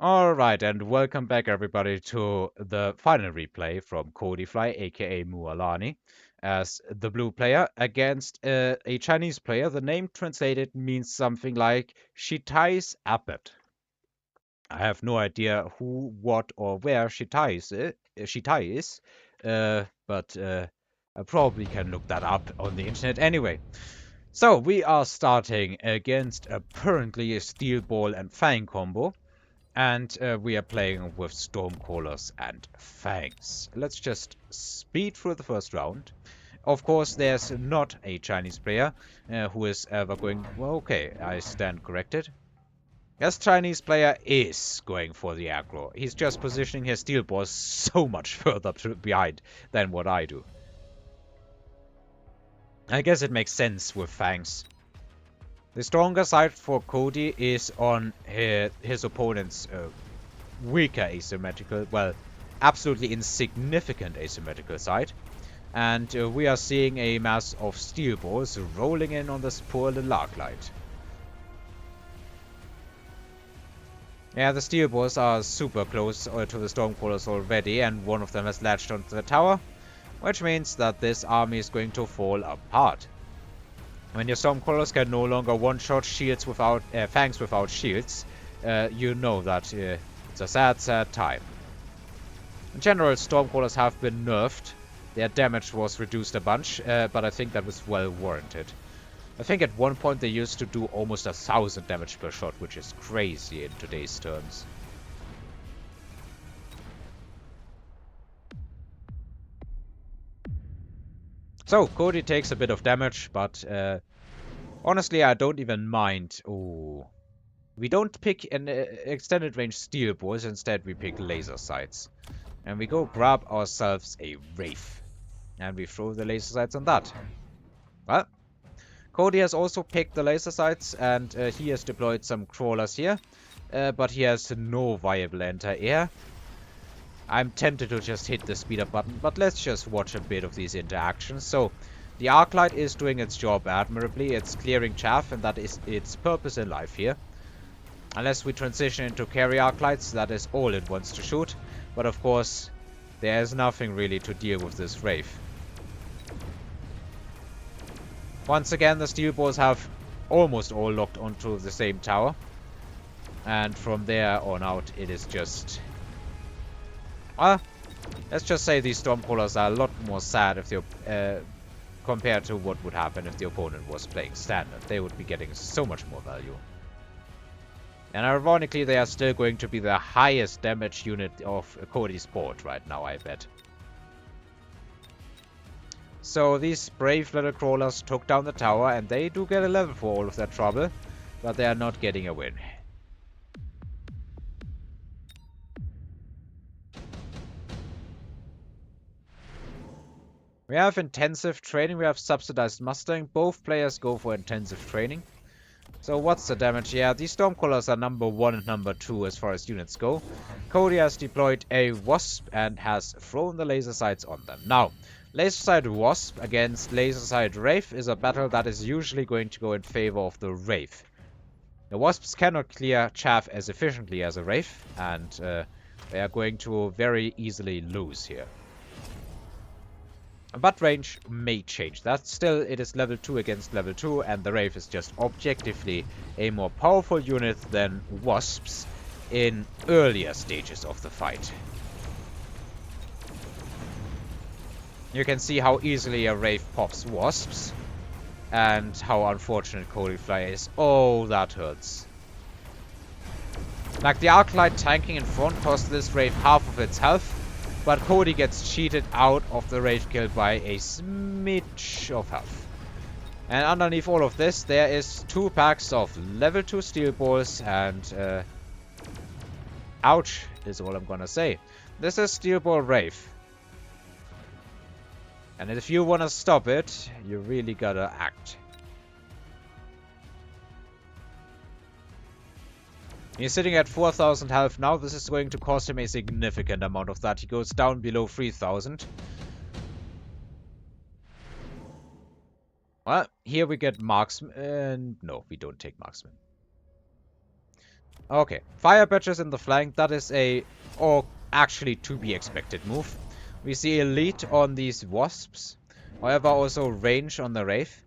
Alright, and welcome back everybody to the final replay from Codifly, aka Mualani, as the blue player against a Chinese player. The name translated means something like Shitais Abbot. I have no idea who, what, or where Shitai is, but I probably can look that up on the internet anyway. So we are starting against apparently a Steel Ball and Fang combo. And we are playing with Stormcrawlers and Fangs. Let's just speed through the first round. Of course, there's not a Chinese player who is ever going... Well, okay, I stand corrected. Yes, Chinese player is going for the aggro. He's just positioning his steel balls so much further behind than what I do. I guess it makes sense with Fangs. The stronger side for Cody is on his opponent's weaker asymmetrical, well, absolutely insignificant asymmetrical side. And we are seeing a mass of steel balls rolling in on this poor little Arclight. Yeah, the steel balls are super close to the Stormcrawlers already, and one of them has latched onto the tower, which means that this army is going to fall apart. When your Stormcrawlers can no longer one-shot shields without Fangs without shields, you know that it's a sad, sad time. In general, Stormcrawlers have been nerfed. Their damage was reduced a bunch, but I think that was well warranted. I think at one point they used to do almost 1,000 damage per shot, which is crazy in today's terms. So, Cody takes a bit of damage, but honestly, I don't even mind. Ooh. We don't pick an extended range steel balls, instead we pick laser sights. And we go grab ourselves a Wraith. And we throw the laser sights on that. Well, Cody has also picked the laser sights, and he has deployed some crawlers here. But he has no viable anti-air. I'm tempted to just hit the speed up button, but let's just watch a bit of these interactions. So, the Arclight is doing its job admirably. It's clearing chaff, and that is its purpose in life here. Unless we transition into carry Arclights, that is all it wants to shoot. But of course, there is nothing really to deal with this Wraith. Once again, the steel balls have almost all locked onto the same tower. And from there on out, it is just... Well, let's just say these Stormcrawlers are a lot more sad if they compared to what would happen if the opponent was playing standard. They would be getting so much more value. And ironically, they are still going to be the highest damage unit of Cody's board right now, I bet. So these brave little crawlers took down the tower, and they do get a level for all of their trouble, but they are not getting a win. We have intensive training, we have subsidized mustering. Both players go for intensive training. So what's the damage? Yeah, these Stormcrawlers are number 1 and number 2 as far as units go. Cody has deployed a Wasp and has thrown the laser sights on them. Now, laser sight Wasp against laser sight Wraith is a battle that is usually going to go in favor of the Wraith. The Wasps cannot clear chaff as efficiently as a Wraith, and they are going to very easily lose here. But range may change that. Still, it is level 2 against level 2, and the Wraith is just objectively a more powerful unit than Wasps in earlier stages of the fight. You can see how easily a Wraith pops Wasps, and how unfortunate Codifly is. Oh, that hurts. Like, the Arclight tanking in front cost this Wraith half of its health, but Cody gets cheated out of the Wraith kill by a smidge of health. And underneath all of this, there is 2 packs of level 2 steel balls, and ouch is all I'm gonna say. This is Steel Ball Wraith. And if you wanna stop it, you really gotta act. He's sitting at 4,000 health now. This is going to cost him a significant amount of that. He goes down below 3,000. Well, here we get Marksman. No, we don't take Marksman. Okay, fire badges in the flank, that is a, or actually to be expected move. We see elite on these wasps, however also range on the wraith.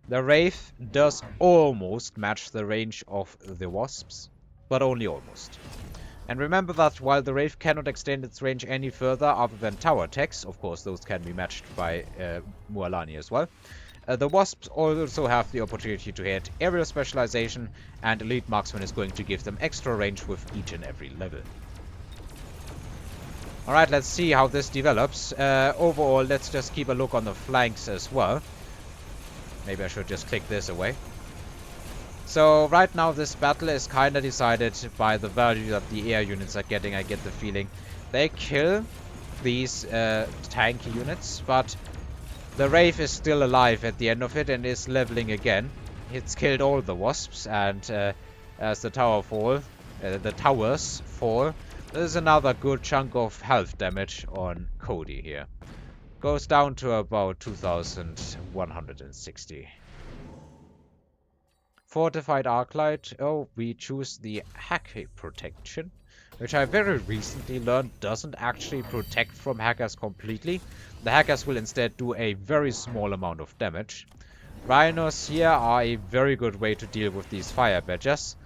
The wraith does almost match the range of the wasps, but only almost. And remember that while the wraith cannot extend its range any further other than tower attacks, of course those can be matched by Mualani as well, the Wasps also have the opportunity to hit aerial specialization, and Elite Marksman is going to give them extra range with each and every level. Alright, let's see how this develops. Overall, let's just keep a look on the flanks as well. Maybe I should just click this away. So right now this battle is kind of decided by the value that the air units are getting, I get the feeling. They kill these tanky units, but the Wraith is still alive at the end of it and is leveling again. It's killed all the Wasps, and as the towers fall, there's another good chunk of health damage on Cody here. Goes down to about 2160. Fortified Arclight. Oh, we choose the hack protection, which I very recently learned doesn't actually protect from hackers completely. The hackers will instead do a very small amount of damage. Rhinos here are a very good way to deal with these fire badgers.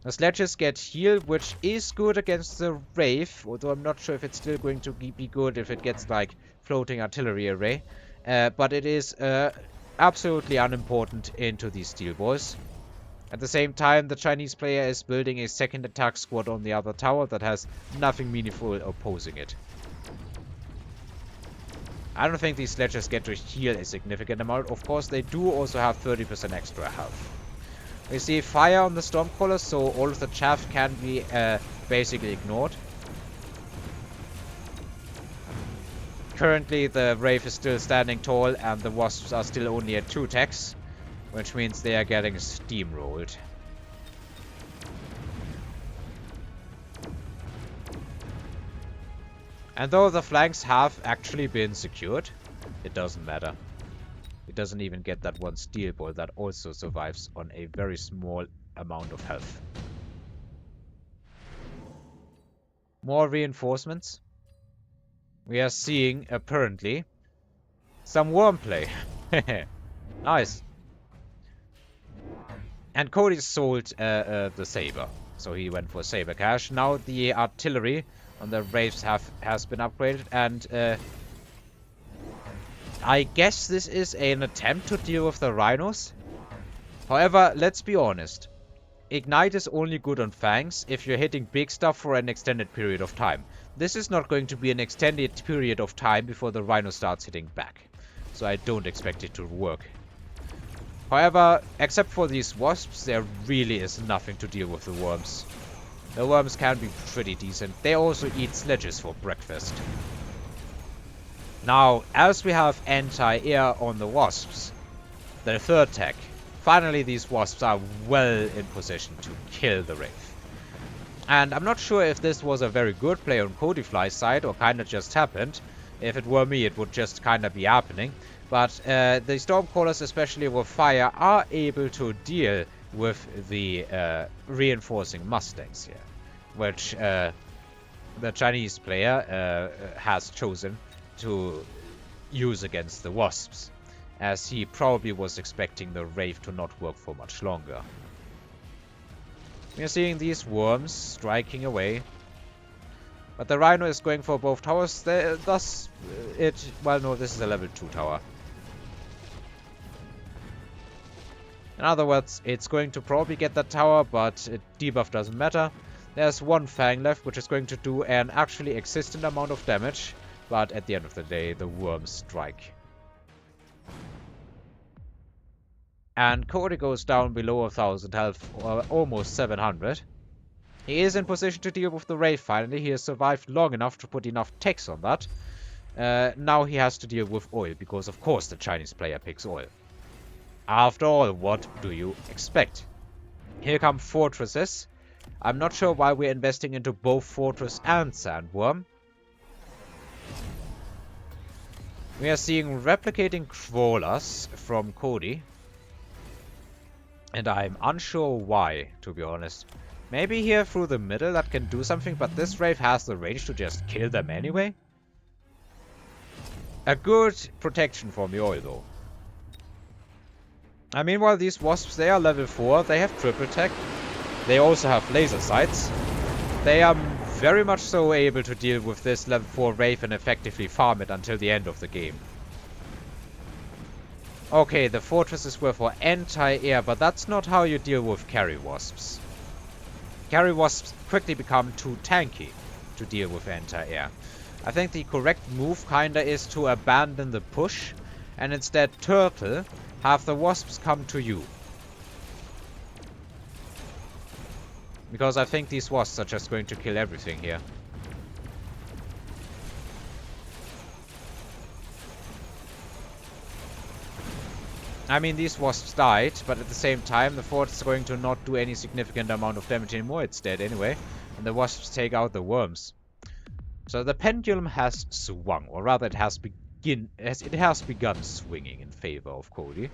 The sledges get healed, which is good against the Wraith, although I'm not sure if it's still going to be good if it gets like floating artillery array. But it is absolutely unimportant into these steel balls. At the same time, the Chinese player is building a second attack squad on the other tower that has nothing meaningful opposing it. I don't think these sledges get to heal a significant amount. Of course, they do also have 30% extra health. We see fire on the Stormcrawlers, so all of the chaff can be basically ignored. Currently, the Wraith is still standing tall, and the Wasps are still only at 2 attacks, which means they are getting steamrolled. And though the flanks have actually been secured, it doesn't matter. It doesn't even get that one steel ball that also survives on a very small amount of health. More reinforcements. We are seeing, apparently, some worm play. Nice. And Cody sold the saber, so he went for saber cash. Now the artillery on the Wraiths has been upgraded, and I guess this is an attempt to deal with the Rhinos. However, let's be honest. Ignite is only good on Fangs if you're hitting big stuff for an extended period of time. This is not going to be an extended period of time before the Rhino starts hitting back, so I don't expect it to work. However, except for these Wasps, there really is nothing to deal with the Worms. The Worms can be pretty decent. They also eat sledges for breakfast. Now, as we have anti-air on the Wasps, the third tech, finally these Wasps are well in position to kill the Wraith. And I'm not sure if this was a very good play on Codyfly's side or kinda just happened. If it were me, it would just kinda be happening. But the Stormcrawlers, especially with fire, are able to deal with the reinforcing Mustangs here, which the Chinese player has chosen to use against the Wasps, as he probably was expecting the Wraith to not work for much longer. We are seeing these Worms striking away, but the Rhino is going for both towers, thus well no, this is a level 2 tower. In other words, it's going to probably get that tower, but debuff doesn't matter. There's one Fang left, which is going to do an actually existent amount of damage, but at the end of the day, the Worms strike. And Cody goes down below 1000 health, or almost 700. He is in position to deal with the Wraith finally. He has survived long enough to put enough techs on that. Now he has to deal with oil, because of course the Chinese player picks oil. After all, what do you expect? Here come fortresses. I'm not sure why we're investing into both fortress and sandworm. We are seeing replicating crawlers from Cody. And I'm unsure why, to be honest. Maybe here through the middle that can do something, but this Wraith has the range to just kill them anyway. A good protection from the oil, though. Meanwhile, these Wasps, they are level 4. They have triple tech. They also have laser sights. They are very much so able to deal with this level 4 Wraith and effectively farm it until the end of the game. Okay, the fortresses were for anti-air, but that's not how you deal with carry Wasps. Carry Wasps quickly become too tanky to deal with anti-air. I think the correct move kinda is to abandon the push and instead turtle, have the Wasps come to you. Because I think these Wasps are just going to kill everything here. I mean, these Wasps died, but at the same time, the fort is going to not do any significant amount of damage anymore. It's dead anyway. And the Wasps take out the worms. So the pendulum has swung, or rather it has begun swinging in favor of Cody.